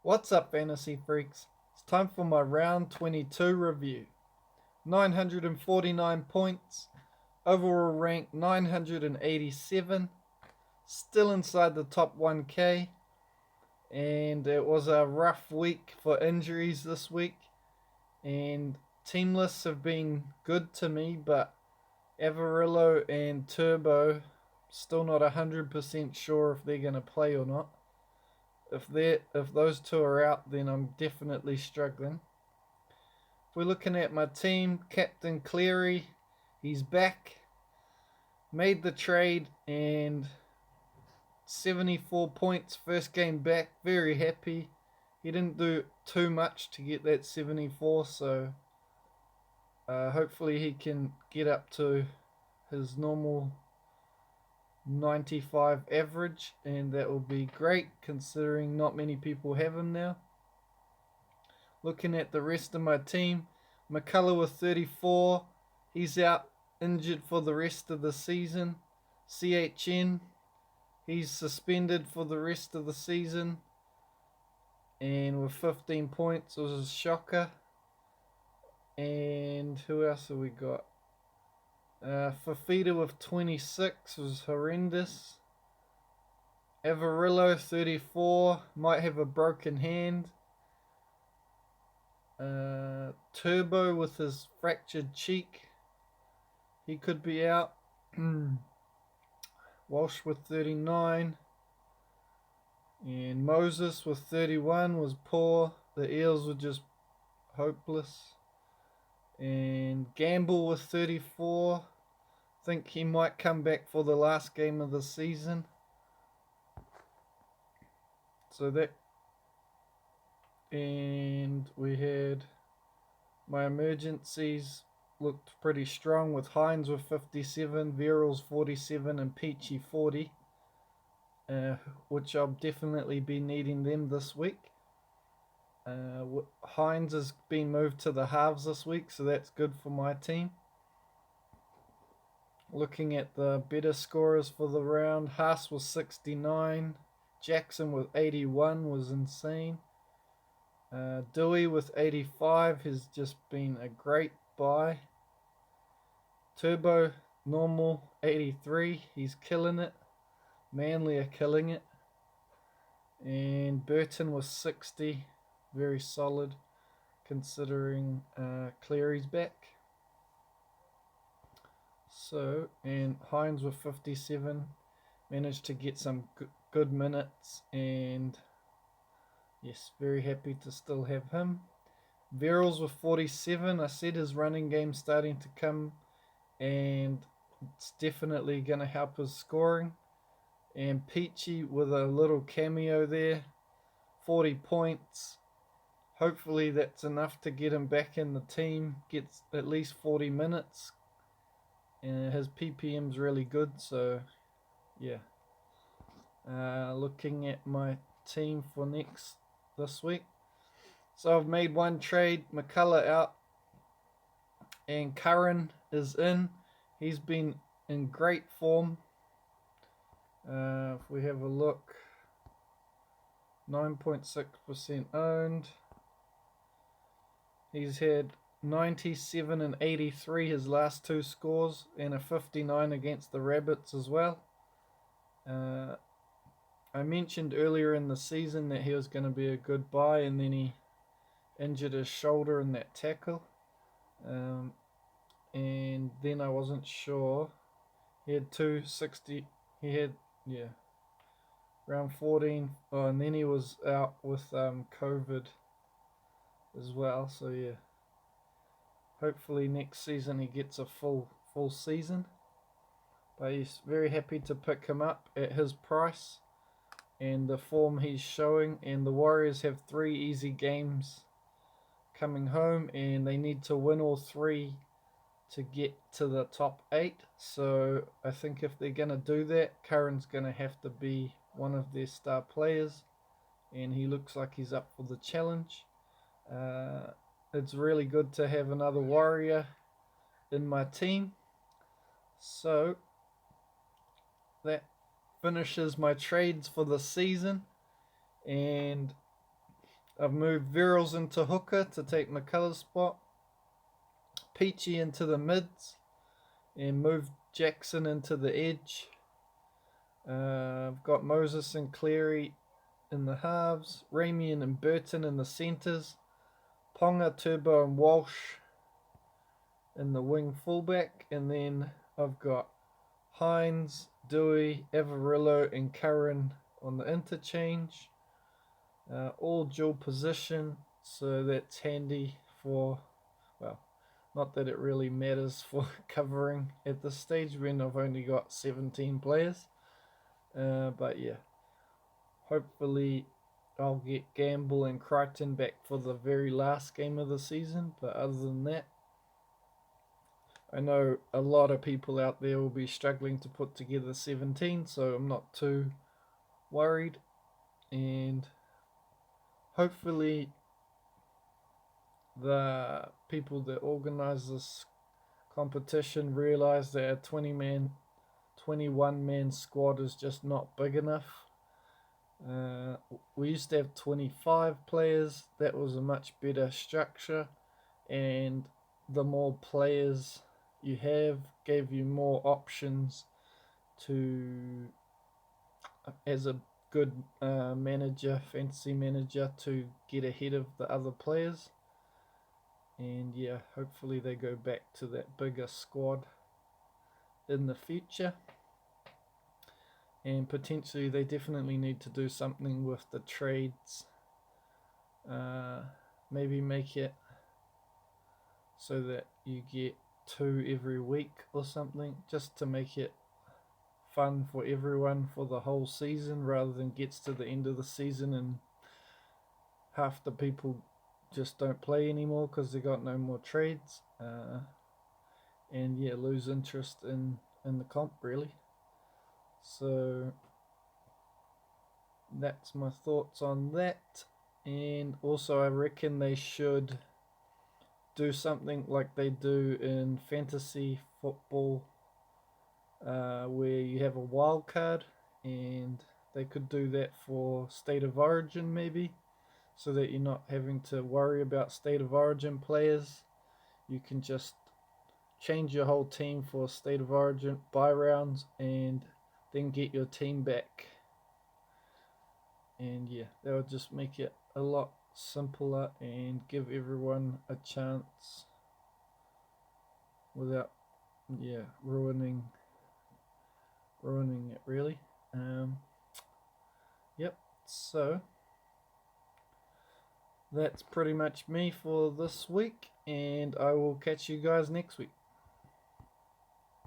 What's up, fantasy freaks? It's time for my round 22 review. 949 points, overall rank 987, still inside the top 1k, and it was a rough week for injuries this week. And team lists have been good to me, but Avarillo and Turbo still not 100% sure if they're going to play or not. If those two are out, then I'm definitely struggling. If we're looking at my team, Captain Cleary, he's back, made the trade, and 74 points, first game back, very happy. He didn't do too much to get that 74, so hopefully he can get up to his normal 95 average, and that will be great considering not many people have him now. Looking at the rest of my team, McCullough with 34, he's out injured for the rest of the season. CHN, he's suspended for the rest of the season, and with 15 points, it was a shocker. And who else have we got? Fafita with 26 was horrendous. Avarillo 34 might have a broken hand. Turbo with his fractured cheek, he could be out. Walsh with 39, and Moses with 31 was poor. The Eels were just hopeless. And Gamble with 34, think he might come back for the last game of the season. So that, and we had my emergencies looked pretty strong with Hines with 57, Verrills 47, and Peachy 40, which I'll definitely be needing them this week. Hines has been moved to the halves this week, so that's good for my team. Looking at the better scorers for the round, Haas was 69, Jackson with 81 was insane. Dewey with 85 has just been a great buy. Turbo, normal, 83, he's killing it. Manly are killing it. And Burton was 60, very solid considering Cleary's back. So, and Hines with 57 managed to get some good minutes, and yes, very happy to still have him. Verrills with 47, I said his running game's starting to come, and it's definitely going to help his scoring. And Peachy with a little cameo there, 40 points. Hopefully that's enough to get him back in the team, gets at least 40 minutes. And his PPM's really good, so yeah. Looking at my team for this week. So I've made one trade, McCullough out, and Curran is in. He's been in great form. If we have a look, 9.6% owned. He's had 97 and 83 his last two scores, and a 59 against the Rabbits as well. I mentioned earlier in the season that he was going to be a good buy, and then he injured his shoulder in that tackle. And then I wasn't sure. He had 260. He had, round 14. Oh, and then he was out with COVID as well. So yeah. Hopefully next season he gets a full season. But he's very happy to pick him up at his price and the form he's showing. And the Warriors have 3 easy games coming home, and they need to win all 3 to get to the top 8. So I think if they're going to do that, Curran's going to have to be one of their star players, and he looks like he's up for the challenge. It's really good to have another Warrior in my team. So that finishes my trades for the season, and I've moved Verrills into hooker to take McCullough's spot. Peachy into the mids. And moved Jackson into the edge. I've got Moses and Cleary in the halves. Ramian and Burton in the centres. Ponga, Turbo and Walsh in the wing fullback. And then I've got Hines, Dewey, Avarillo and Curran on the interchange. All dual position, so that's handy for, well, not that it really matters for covering at this stage when I've only got 17 players. But yeah, hopefully I'll get Gamble and Crichton back for the very last game of the season. But other than that, I know a lot of people out there will be struggling to put together 17, so I'm not too worried. And hopefully the people that organize this competition realize that a 21 man squad is just not big enough. We used to have 25 players. That was a much better structure, and the more players you have gave you more options to, as a good fantasy manager, to get ahead of the other players. And yeah, hopefully they go back to that bigger squad in the future. And potentially they definitely need to do something with the trades. Maybe make it so that you get 2 every week or something, just to make it fun for everyone for the whole season, rather than gets to the end of the season and half the people just don't play anymore because they got no more trades, and yeah, lose interest in the comp really. So that's my thoughts on that. And also I reckon they should do something like they do in fantasy football, where you have a wild card, and they could do that for State of Origin maybe, so that you're not having to worry about State of Origin players. You can just change your whole team for State of Origin bye rounds and then get your team back. And yeah, that would just make it a lot simpler and give everyone a chance without ruining it really. Yep, so that's pretty much me for this week, and I will catch you guys next week.